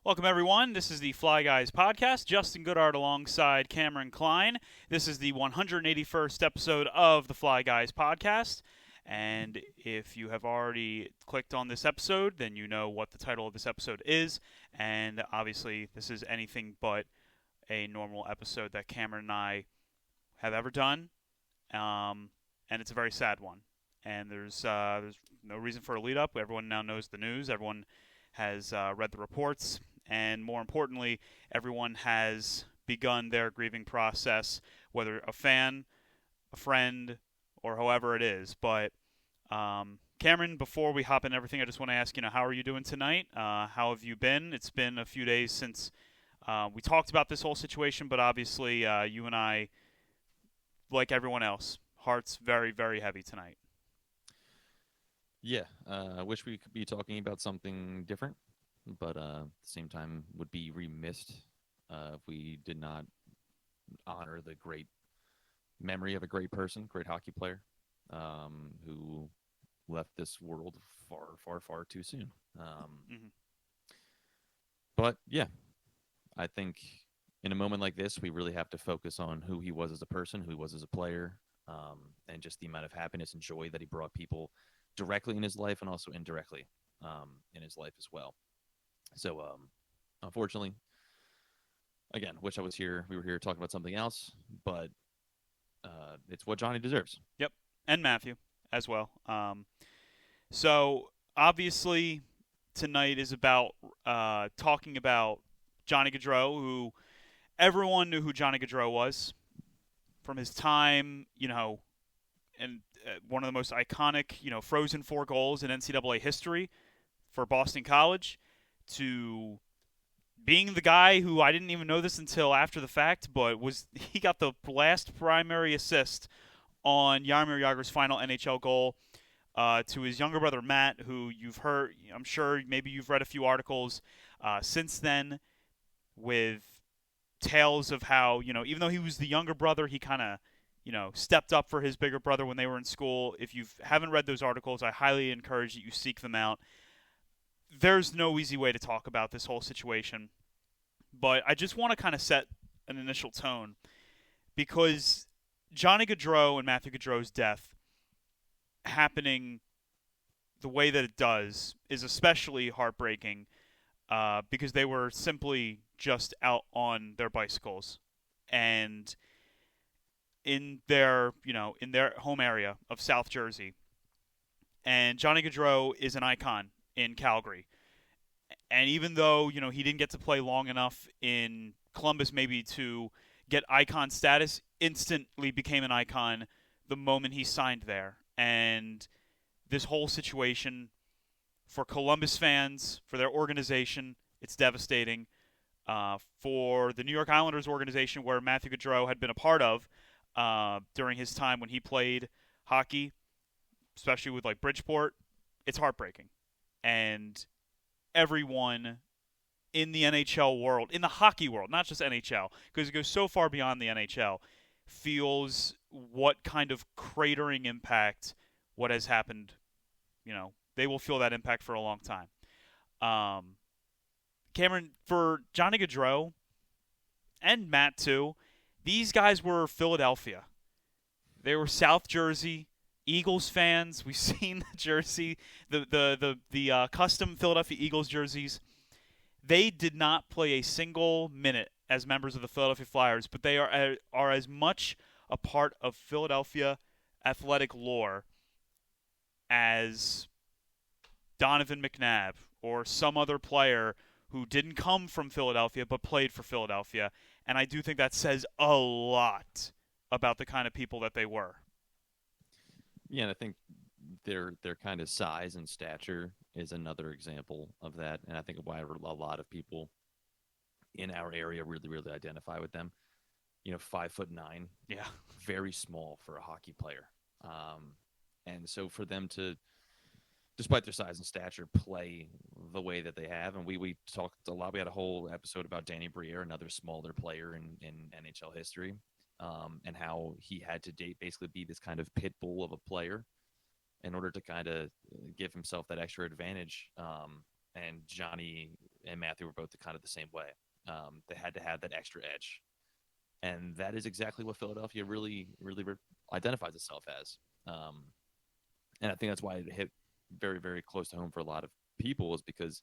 Welcome, everyone. This is the Fly Guys podcast. Justin Goodart alongside Cameron Klein. This is the 181st episode of the Fly Guys podcast. And if you have already clicked on this episode, then you know what the title of this episode is. And obviously, this is anything but a normal episode that Cameron and I have ever done. And it's a very sad one. And there's no reason for a lead up. Everyone now knows the news. Everyone has read the reports, and more importantly, everyone has begun their grieving process, whether a fan, a friend, or however it is. But Cameron, before we hop in everything, I just want to ask, how are you doing tonight? How have you been? It's been a few days since we talked about this whole situation, but obviously you and I, like everyone else, hearts very, very heavy tonight. Yeah, I wish we could be talking about something different, but at the same time would be remiss if we did not honor the great memory of a great person, great hockey player, who left this world far, far, far too soon. Mm-hmm. But yeah, I think in a moment like this, we really have to focus on who he was as a person, who he was as a player, and just the amount of happiness and joy that he brought people directly in his life and also indirectly in his life as well. So, unfortunately, again, wish I was here. We were here talking about something else, but it's what Johnny deserves. Yep, and Matthew as well. So obviously tonight is about talking about Johnny Gaudreau, who everyone knew who Johnny Gaudreau was from his time, and one of the most iconic, Frozen Four goals in NCAA history for Boston College, to being the guy who, I didn't even know this until after the fact, but he got the last primary assist on Jaromir Jagr's final NHL goal, to his younger brother Matt, who you've heard, I'm sure maybe you've read a few articles since then with tales of how, even though he was the younger brother, he kind of, stepped up for his bigger brother when they were in school. If you haven't read those articles, I highly encourage that you seek them out. There's no easy way to talk about this whole situation, but I just want to kind of set an initial tone, because Johnny Gaudreau and Matthew Gaudreau's death happening the way that it does is especially heartbreaking, because they were simply just out on their bicycles and in their home area of South Jersey. And Johnny Gaudreau is an icon in Calgary. And even though, he didn't get to play long enough in Columbus maybe to get icon status, instantly became an icon the moment he signed there. And this whole situation for Columbus fans, for their organization, it's devastating. For the New York Islanders organization, where Matthew Gaudreau had been a part of during his time when he played hockey, especially with like Bridgeport, it's heartbreaking. And everyone in the NHL world, in the hockey world, not just NHL, because it goes so far beyond the NHL, feels what kind of cratering impact what has happened. They will feel that impact for a long time. Cameron, for Johnny Gaudreau and Matt too, these guys were Philadelphia. They were South Jersey Eagles fans. We've seen the jersey, the custom Philadelphia Eagles jerseys. They did not play a single minute as members of the Philadelphia Flyers, but they are as much a part of Philadelphia athletic lore as Donovan McNabb or some other player who didn't come from Philadelphia but played for Philadelphia. And I do think that says a lot about the kind of people that they were. Yeah, and I think their kind of size and stature is another example of that, and I think why a lot of people in our area really, really identify with them. 5'9", Yeah, very small for a hockey player, and so for them to, despite their size and stature, play the way that they have, and we talked a lot. We had a whole episode about Danny Briere, another smaller player in NHL history. And how he had to basically be this kind of pit bull of a player in order to kind of give himself that extra advantage. And Johnny and Matthew were both kind of the same way. They had to have that extra edge, and that is exactly what Philadelphia really, really identifies itself as. And I think that's why it hit very, very close to home for a lot of people, is because,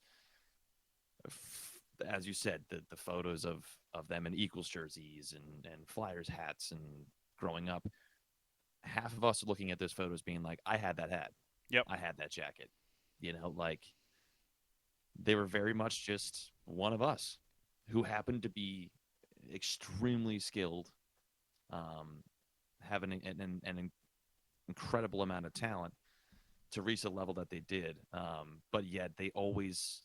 as you said, the photos of them in Eagles jerseys and Flyers hats and growing up, half of us are looking at those photos being like, I had that hat. Yep. I had that jacket. Like, they were very much just one of us who happened to be extremely skilled, having an incredible amount of talent to reach the level that they did. But yet they always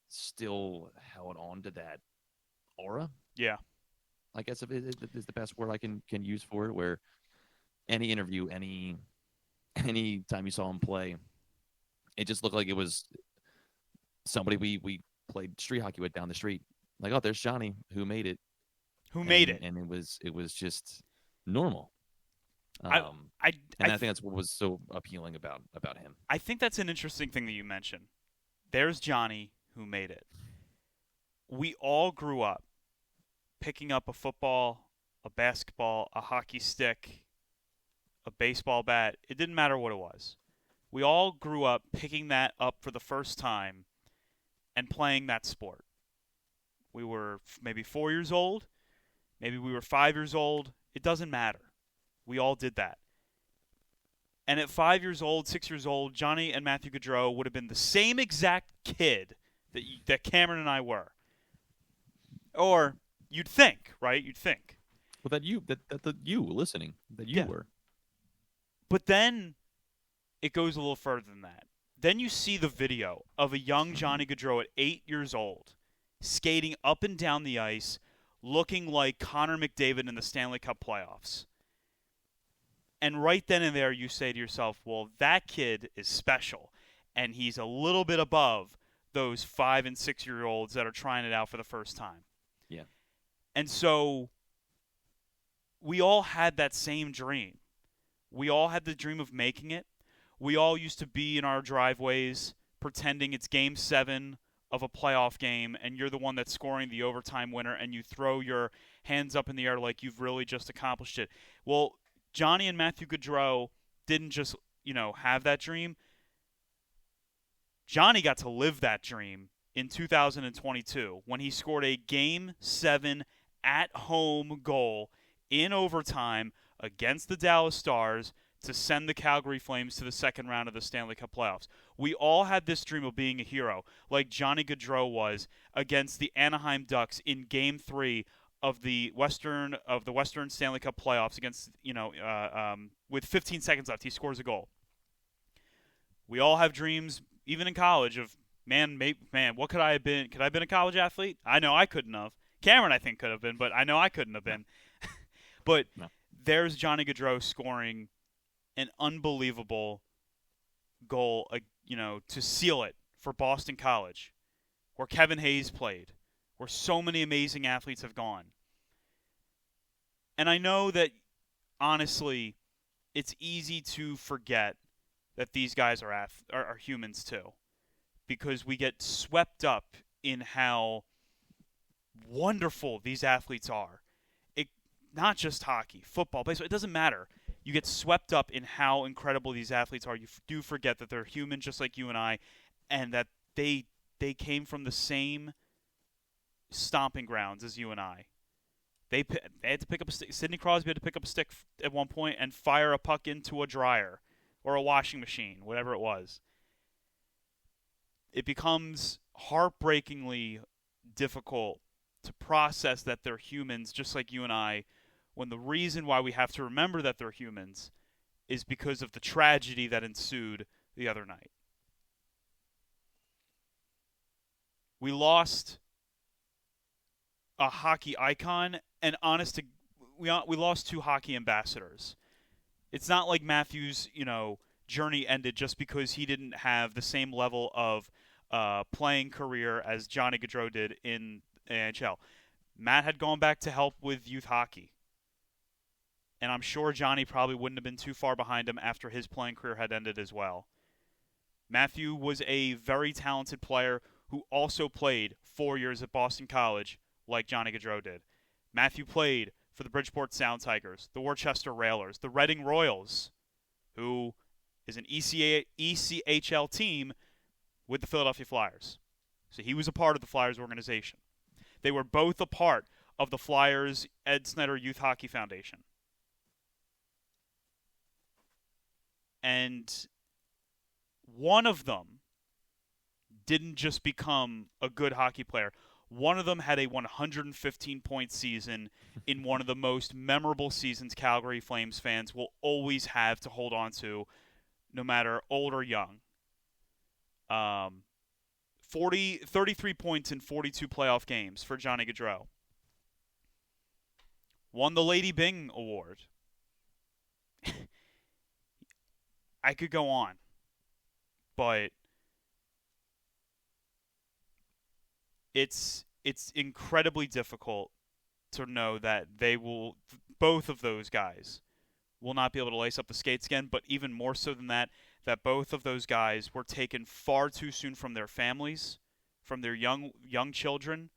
still held on to that aura. Yeah. I guess is the best word I can use for it, where any interview, any time you saw him play, it just looked like it was somebody we played street hockey with down the street. Like, oh, there's Johnny who made it. And it was just normal. I think that's what was so appealing about him. I think that's an interesting thing that you mentioned. There's Johnny who made it. We all grew up picking up a football, a basketball, a hockey stick, a baseball bat. It didn't matter what it was. We all grew up picking that up for the first time and playing that sport. We were maybe 4 years old. Maybe we were 5 years old. It doesn't matter. We all did that. And at 5 years old, 6 years old, Johnny and Matthew Gaudreau would have been the same exact kid that Cameron and I were. Or you'd think, right? You'd think. Well, that you listening, that you were. But then it goes a little further than that. Then you see the video of a young Johnny Gaudreau at 8 years old skating up and down the ice, looking like Connor McDavid in the Stanley Cup playoffs. And right then and there, you say to yourself, well, that kid is special, and he's a little bit above those 5 and 6 year olds that are trying it out for the first time. Yeah. And so we all had that same dream. We all had the dream of making it. We all used to be in our driveways pretending it's Game 7 of a playoff game, and you're the one that's scoring the overtime winner, and you throw your hands up in the air like you've really just accomplished it. Well, Johnny and Matthew Gaudreau didn't just, have that dream. Johnny got to live that dream in 2022 when he scored a Game 7 at-home goal in overtime against the Dallas Stars to send the Calgary Flames to the second round of the Stanley Cup playoffs. We all had this dream of being a hero, like Johnny Gaudreau was against the Anaheim Ducks in Game 3 of the Western Stanley Cup playoffs against, with 15 seconds left, he scores a goal. We all have dreams, even in college, of, man, what could I have been? Could I have been a college athlete? I know I couldn't have. Cameron, I think, could have been, but I know I couldn't have been. But there's Johnny Gaudreau scoring an unbelievable goal, to seal it for Boston College, where Kevin Hayes played, where so many amazing athletes have gone. And I know that, honestly, it's easy to forget that these guys are humans too, because we get swept up in how wonderful these athletes are. Not just hockey, football, baseball, it doesn't matter. You get swept up in how incredible these athletes are. You do forget that they're human just like you and I, and that they came from the same stomping grounds as you and I. They had to pick up a stick. Sidney Crosby had to pick up a stick at one point and fire a puck into a dryer or a washing machine, whatever it was. It becomes heartbreakingly difficult to process that they're humans just like you and I, when the reason why we have to remember that they're humans is because of the tragedy that ensued the other night. We lost a hockey icon, and we lost two hockey ambassadors. It's not like Matthew's, journey ended just because he didn't have the same level of playing career as Johnny Gaudreau did in the NHL. Matt had gone back to help with youth hockey. And I'm sure Johnny probably wouldn't have been too far behind him after his playing career had ended as well. Matthew was a very talented player who also played 4 years at Boston College like Johnny Gaudreau did. Matthew played for the Bridgeport Sound Tigers, the Worcester Railers, the Reading Royals, who is an ECHL team with the Philadelphia Flyers. So he was a part of the Flyers organization. They were both a part of the Flyers Ed Snyder Youth Hockey Foundation. And one of them didn't just become a good hockey player. One of them had a 115-point season in one of the most memorable seasons Calgary Flames fans will always have to hold on to, no matter old or young. 33 points in 42 playoff games for Johnny Gaudreau. Won the Lady Byng Award. I could go on, but it's incredibly difficult to know that both of those guys will not be able to lace up the skates again, but even more so than that both of those guys were taken far too soon from their families, from their young children,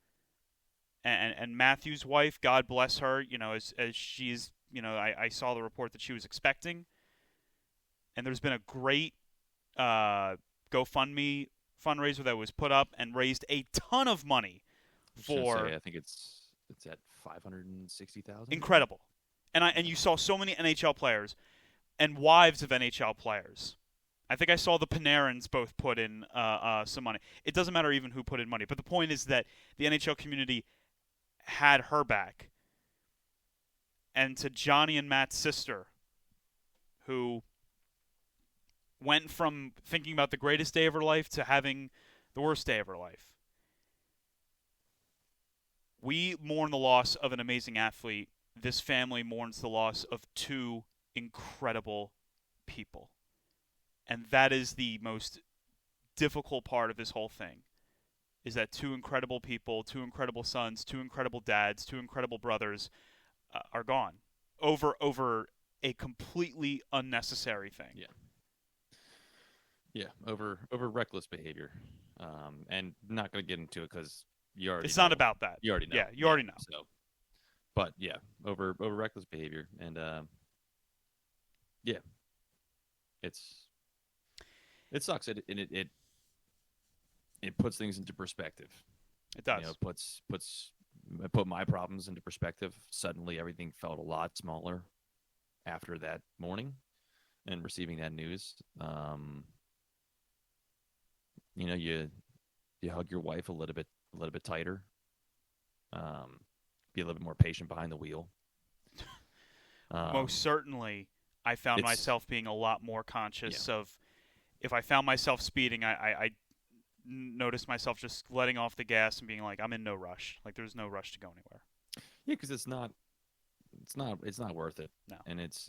and Matthew's wife, God bless her, as she's, I saw the report that she was expecting, and there's been a great GoFundMe fundraiser that was put up and raised a ton of money for. I think it's at 560,000. Incredible, and you saw so many NHL players and wives of NHL players. I think I saw the Panarins both put in some money. It doesn't matter even who put in money, but the point is that the NHL community had her back. And to Johnny and Matt's sister, who went from thinking about the greatest day of her life to having the worst day of her life. We mourn the loss of an amazing athlete. This family mourns the loss of two incredible people. And that is the most difficult part of this whole thing, is that two incredible people, two incredible sons, two incredible dads, two incredible brothers are gone over a completely unnecessary thing. Yeah, over reckless behavior, and not going to get into it because you already. It's know. Not about that. You already know. Yeah, you already know. So, but yeah, over reckless behavior, and it sucks. It puts things into perspective. It does. Put my problems into perspective. Suddenly, everything felt a lot smaller after that morning and receiving that news. You hug your wife a little bit tighter. Be a little bit more patient behind the wheel. Most certainly, I found myself being a lot more conscious of if I found myself speeding, I noticed myself just letting off the gas and being like, I'm in no rush. Like, there's no rush to go anywhere. Yeah, because it's not worth it. No. And it's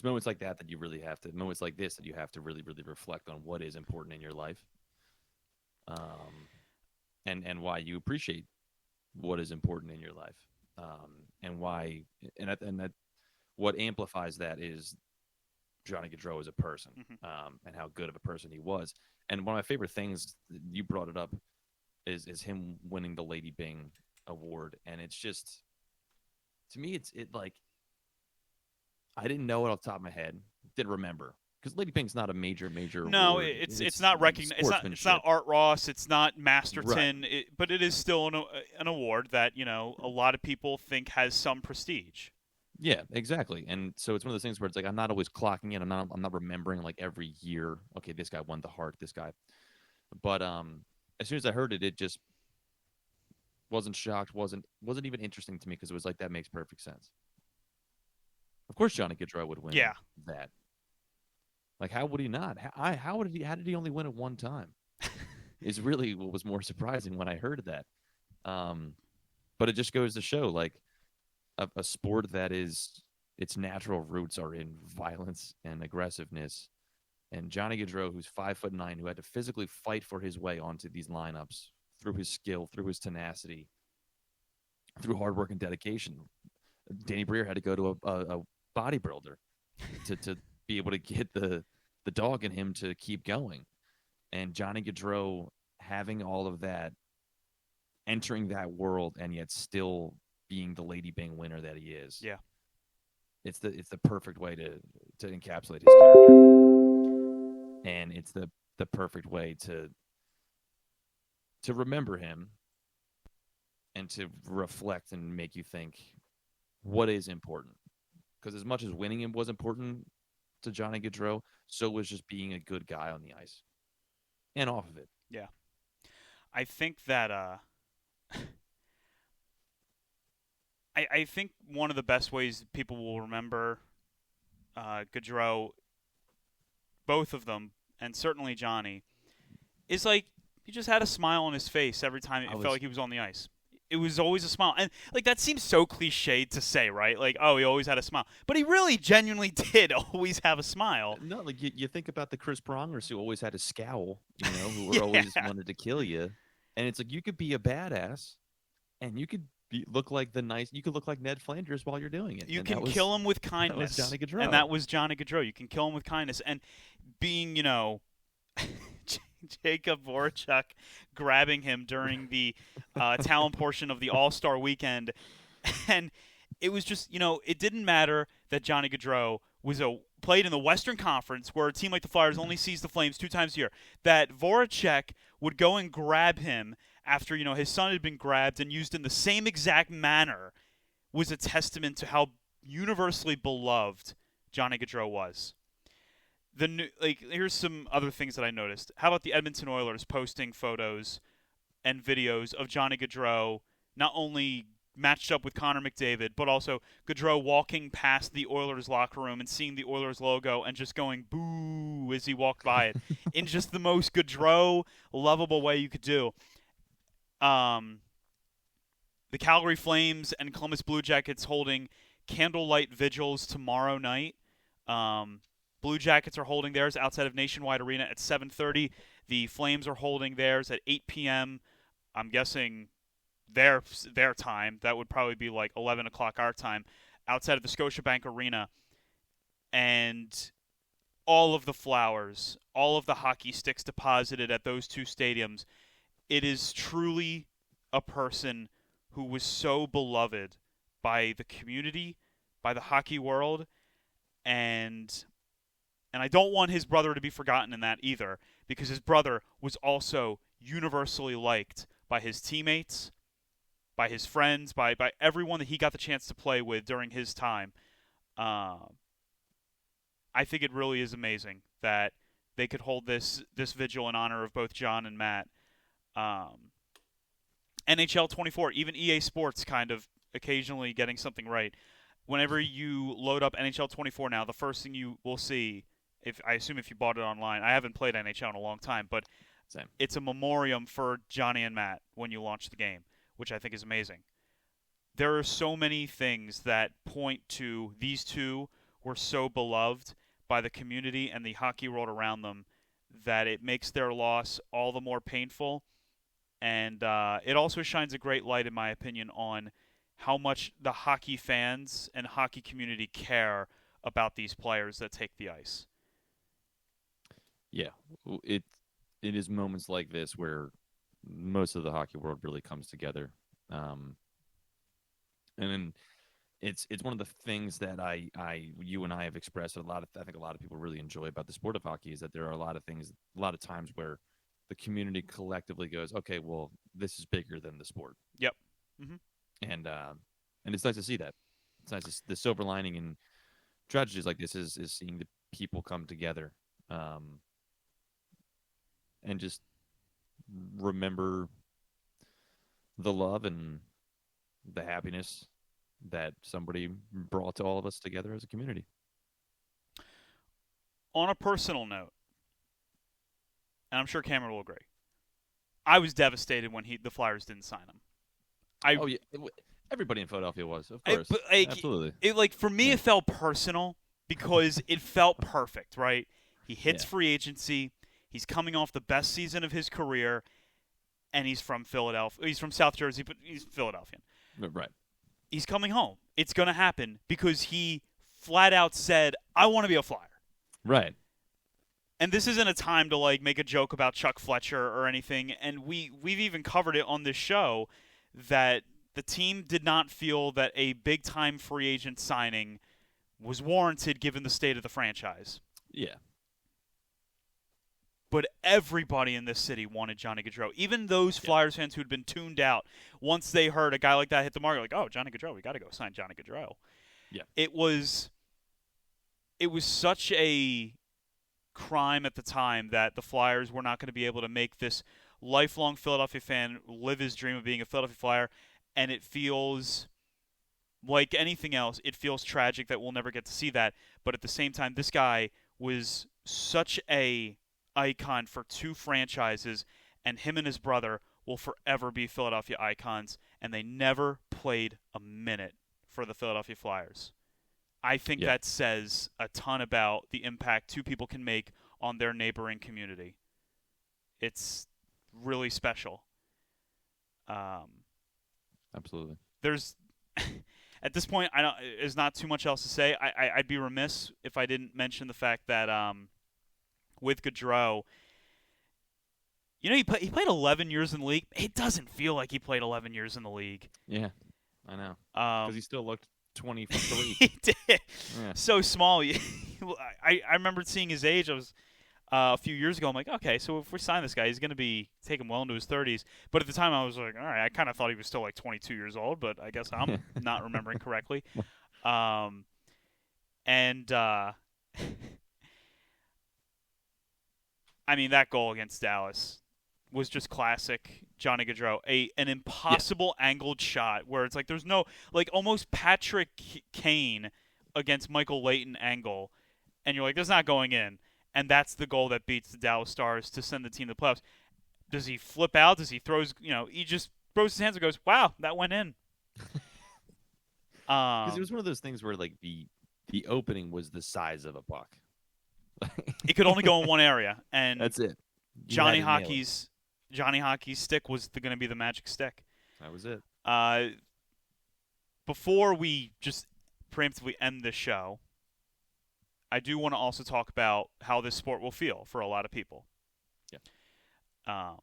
moments like that you really have to, moments like this that you have to really, really reflect on what is important in your life. And why you appreciate what is important in your life. And why, and that what amplifies that is Johnny Gaudreau as a person, and how good of a person he was. And one of my favorite things, you brought it up, is him winning the Lady Byng Award. And it's just, to me, it's like, I didn't know it off the top of my head. Didn't remember. Because Lady Byng's not a major No, award. it's not recognized. It's not Art Ross. It's not Masterton. Right. But it is still an award that, a lot of people think has some prestige. Yeah, exactly. And so it's one of those things where it's like I'm not always clocking in. I'm not remembering like every year. Okay, this guy won the Hart. This guy. But as soon as I heard it, it just wasn't shocked. wasn't even interesting to me because it was like that makes perfect sense. Of course, Johnny Gaudreau would win. Yeah. That. Like, how would he not? How did he only win it one time? Is really what was more surprising when I heard that. But it just goes to show, like, a sport that is its natural roots are in violence and aggressiveness. And Johnny Gaudreau, who's 5'9", who had to physically fight for his way onto these lineups through his skill, through his tenacity, through hard work and dedication. Danny Briere had to go to a bodybuilder to be able to get the dog in him to keep going. And Johnny Gaudreau having all of that, entering that world, and yet still being the Lady Bing winner that he is. Yeah. It's the perfect way to encapsulate his character, and it's the perfect way to remember him and to reflect and make you think what is important. Because as much as winning was important to Johnny Gaudreau, so was just being a good guy on the ice and off of it. Yeah. I think that I think one of the best ways people will remember Gaudreau, both of them, and certainly Johnny, is like he just had a smile on his face every time it felt like he was on the ice. It was always a smile. And, like, that seems so cliched to say, right? Like, oh, he always had a smile. But he really genuinely did always have a smile. No, like, you think about the Chris Prongers who always had a scowl, who were always wanted to kill you. And it's like, you could be a badass, and you could look like you could look like Ned Flanders while you're doing it. You can kill him with That was kindness. Johnny Gaudreau. And that was Johnny Gaudreau. You can kill him with kindness. And being, Jacob Voracek grabbing him during the talent portion of the All-Star weekend. And it was just, it didn't matter that Johnny Gaudreau played in the Western Conference, where a team like the Flyers only sees the Flames 2 times a year, that Voracek would go and grab him after, his son had been grabbed and used in the same exact manner, was a testament to how universally beloved Johnny Gaudreau was. Here's some other things that I noticed. How about the Edmonton Oilers posting photos and videos of Johnny Gaudreau not only matched up with Connor McDavid, but also Gaudreau walking past the Oilers locker room and seeing the Oilers logo and just going boo as he walked by it in just the most Gaudreau lovable way you could do. The Calgary Flames and Columbus Blue Jackets holding candlelight vigils tomorrow night. Blue Jackets are holding theirs outside of Nationwide Arena at 7:30. The Flames are holding theirs at 8 p.m. I'm guessing their time. That would probably be like 11 o'clock our time, outside of the Scotiabank Arena. And all of the flowers, all of the hockey sticks deposited at those two stadiums. It is truly a person who was so beloved by the community, by the hockey world, and I don't want his brother to be forgotten in that either, because his brother was also universally liked by his teammates, by his friends, by everyone that he got the chance to play with during his time. I think it really is amazing that they could hold this vigil in honor of both John and Matt. NHL 24, even EA Sports kind of occasionally getting something right. Whenever you load up NHL 24 now, the first thing you will see, I assume if you bought it online, I haven't played NHL in a long time, but Same. It's a memoriam for Johnny and Matt when you launch the game, which I think is amazing. There are so many things that point to these two were so beloved by the community and the hockey world around them that it makes their loss all the more painful. And it also shines a great light, in my opinion, on how much the hockey fans and hockey community care about these players that take the ice. Yeah, it is moments like this where most of the hockey world really comes together, and then it's one of the things that you and I have expressed a lot. I think a lot of people really enjoy about the sport of hockey is that there are a lot of times where the community collectively goes, okay, well, this is bigger than the sport. Yep. Mm-hmm. And it's nice to see that. It's nice. The silver lining in tragedies like this is seeing the people come together, and just remember the love and the happiness that somebody brought to all of us together as a community. On a personal note, and I'm sure Cameron will agree, I was devastated when the Flyers didn't sign him. Yeah. Everybody in Philadelphia was, of course. Absolutely. For me, it felt personal because it felt perfect, right? He hits free agency. He's coming off the best season of his career, and he's from Philadelphia. He's from South Jersey, but he's Philadelphian. Right. He's coming home. It's going to happen because he flat out said, I want to be a Flyer. Right. and this isn't a time to like make a joke about Chuck Fletcher or anything, and we've even covered it on this show that the team did not feel that a big time free agent signing was warranted given the state of the franchise. Yeah. But everybody in this city wanted Johnny Gaudreau. Even those Flyers fans who had been tuned out, once they heard a guy like that hit the market, like, oh, Johnny Gaudreau, we got to go sign Johnny Gaudreau. Yeah. It was such a crime at the time that the Flyers were not going to be able to make this lifelong Philadelphia fan live his dream of being a Philadelphia Flyer, and it feels like anything else. It feels tragic that we'll never get to see that, but at the same time, this guy was such a icon for two franchises, and him and his brother will forever be Philadelphia icons, and they never played a minute for the Philadelphia Flyers. I think that says a ton about the impact two people can make on their neighboring community. It's really special. Absolutely. There's at this point, there's not too much else to say. I'd be remiss if I didn't mention the fact that with Gaudreau, you know, he played 11 years in the league. It doesn't feel like he played 11 years in the league. Yeah, I know. Because he still looked 23. He did. Yeah. So small. I remember seeing his age. I was a few years ago. I'm like, okay, so if we sign this guy, he's going to be take him well into his 30s. But at the time, I was like, all right, I kind of thought he was still like 22 years old, but I guess I'm not remembering correctly. I mean, that goal against Dallas was just classic Johnny Gaudreau. An impossible angled shot where it's like there's no, like almost Patrick Kane against Michael Leighton angle, and you're like, that's not going in. And that's the goal that beats the Dallas Stars to send the team to the playoffs. Does he flip out? Does he he just throws his hands and goes, wow, that went in. Because it was one of those things where like the opening was the size of a puck. It could only go in one area, and that's it. Johnny Hockey's stick was going to be the magic stick. That was it. Before we just preemptively end this show, I do want to also talk about how this sport will feel for a lot of people. Yeah.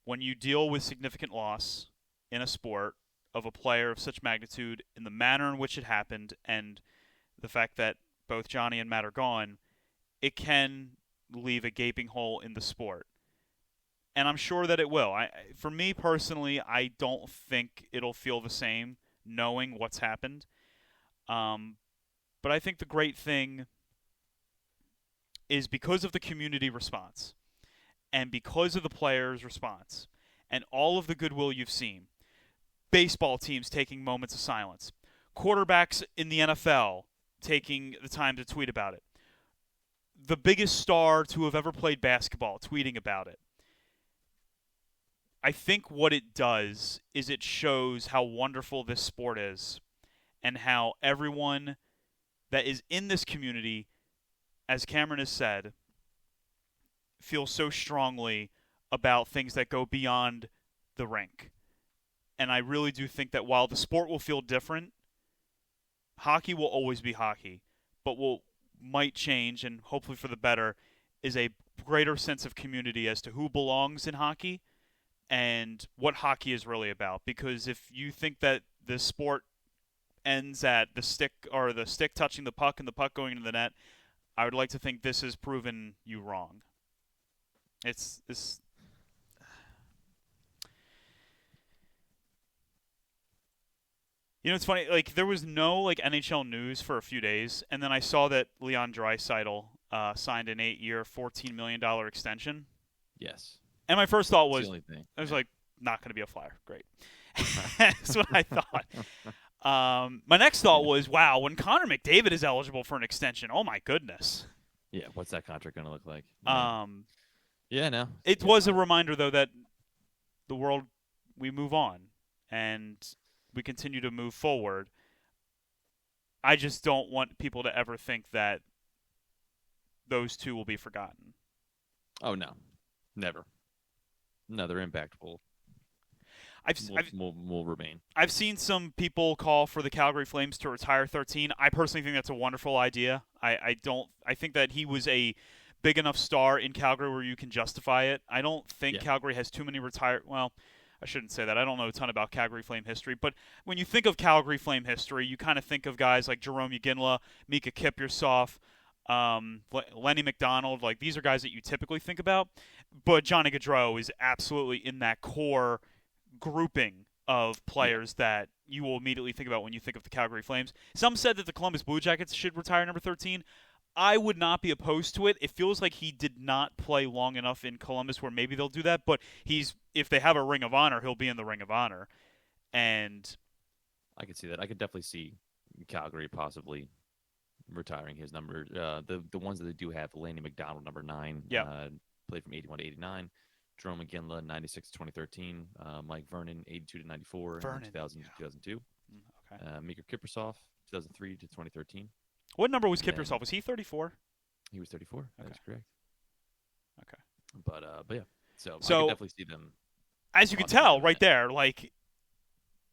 When you deal with significant loss in a sport of a player of such magnitude, in the manner in which it happened, and the fact that both Johnny and Matt are gone, it can leave a gaping hole in the sport. And I'm sure that it will. For me personally, I don't think it'll feel the same knowing what's happened. But I think the great thing is because of the community response and because of the players' response and all of the goodwill you've seen, baseball teams taking moments of silence, quarterbacks in the NFL taking the time to tweet about it, the biggest star to have ever played basketball tweeting about it. I think what it does is it shows how wonderful this sport is and how everyone that is in this community, as Cameron has said, feels so strongly about things that go beyond the rink. And I really do think that while the sport will feel different, hockey will always be hockey, but might change, and hopefully for the better, is a greater sense of community as to who belongs in hockey and what hockey is really about. Because if you think that the sport ends at the stick touching the puck and the puck going into the net, I would like to think this has proven you wrong. It's You know, it's funny. Like there was no NHL news for a few days, and then I saw that Leon Draisaitl signed an 8-year, $14 million extension. Yes. And my first thought was, I was like, not going to be a Flyer. Great. That's what I thought. My next thought was, wow, when Connor McDavid is eligible for an extension, oh my goodness. Yeah, what's that contract going to look like? Yeah, no. It was a reminder, though, that the world, we move on, and we continue to move forward. I just don't want people to ever think that those two will be forgotten. Oh, no. Never. No, their impact will remain. I've seen some people call for the Calgary Flames to retire 13. I personally think that's a wonderful idea. I think that he was a big enough star in Calgary where you can justify it. I don't think Yeah. Calgary has too many retired. Well, I shouldn't say that. I don't know a ton about Calgary Flame history, but when you think of Calgary Flame history, you kind of think of guys like Jerome Uginla, Mika Kiprusoff, Lenny McDonald. Like, these are guys that you typically think about, but Johnny Gaudreau is absolutely in that core grouping of players that you will immediately think about when you think of the Calgary Flames. Some said that the Columbus Blue Jackets should retire number 13. I would not be opposed to it. It feels like he did not play long enough in Columbus where maybe they'll do that, but if they have a Ring of Honor, he'll be in the Ring of Honor. And I could see that. I could definitely see Calgary possibly retiring his number. The ones that they do have, Laney McDonald, number 9, played from 81 to 89. Jerome McGinley, 96 to 2013. Mike Vernon, 82 to 94. Vernon, 2000 to 2002. Okay. Mika Kiprusoff, 2003 to 2013. What number was Kiprusoff? Was he 34? He was 34. Okay. That's correct. Okay. But yeah. So I could definitely see them. As you can tell right there, like,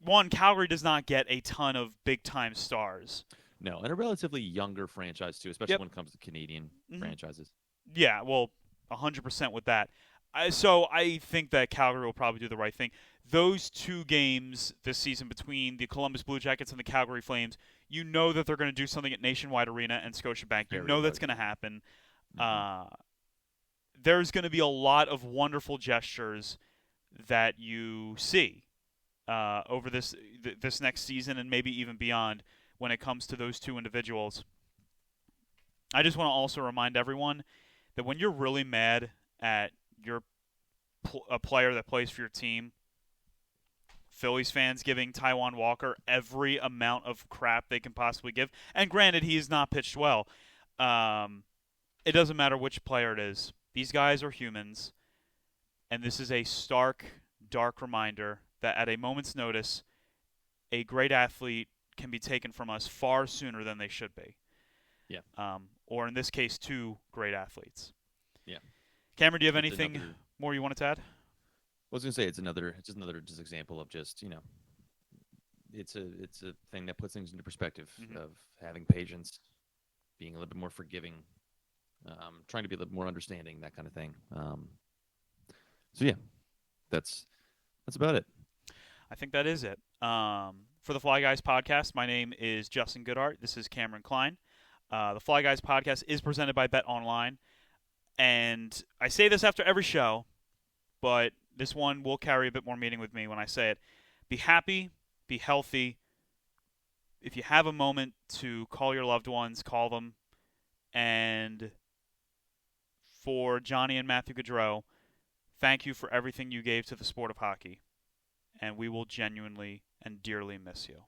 one, Calgary does not get a ton of big-time stars. No, and a relatively younger franchise, too, especially when it comes to Canadian franchises. Yeah, well, 100% with that. So I think that Calgary will probably do the right thing. Those 2 games this season between the Columbus Blue Jackets and the Calgary Flames, you know that they're going to do something at Nationwide Arena and Scotiabank. You know that's going to happen. There's going to be a lot of wonderful gestures that you see over this next season and maybe even beyond when it comes to those 2 individuals. I just want to also remind everyone that when you're really mad at a player that plays for your team, Phillies fans giving Taijuan Walker every amount of crap they can possibly give, and granted, he has not pitched well. It doesn't matter which player it is. These guys are humans, and this is a stark, dark reminder that at a moment's notice, a great athlete can be taken from us far sooner than they should be. Yeah. Or in this case, 2 great athletes. Yeah. Cameron, do you have anything more you wanted to add? I was going to say it's just another example of just, it's a thing that puts things into perspective of having patience, being a little bit more forgiving, trying to be a little more understanding, that kind of thing. So yeah, that's about it. I think that is it. For the Fly Guys podcast, my name is Justin Goodhart. This is Cameron Klein. The Fly Guys podcast is presented by Bet Online. And I say this after every show, but this one will carry a bit more meaning with me when I say it. Be happy, be healthy. If you have a moment to call your loved ones, call them. And for Johnny and Matthew Gaudreau, thank you for everything you gave to the sport of hockey. And we will genuinely and dearly miss you.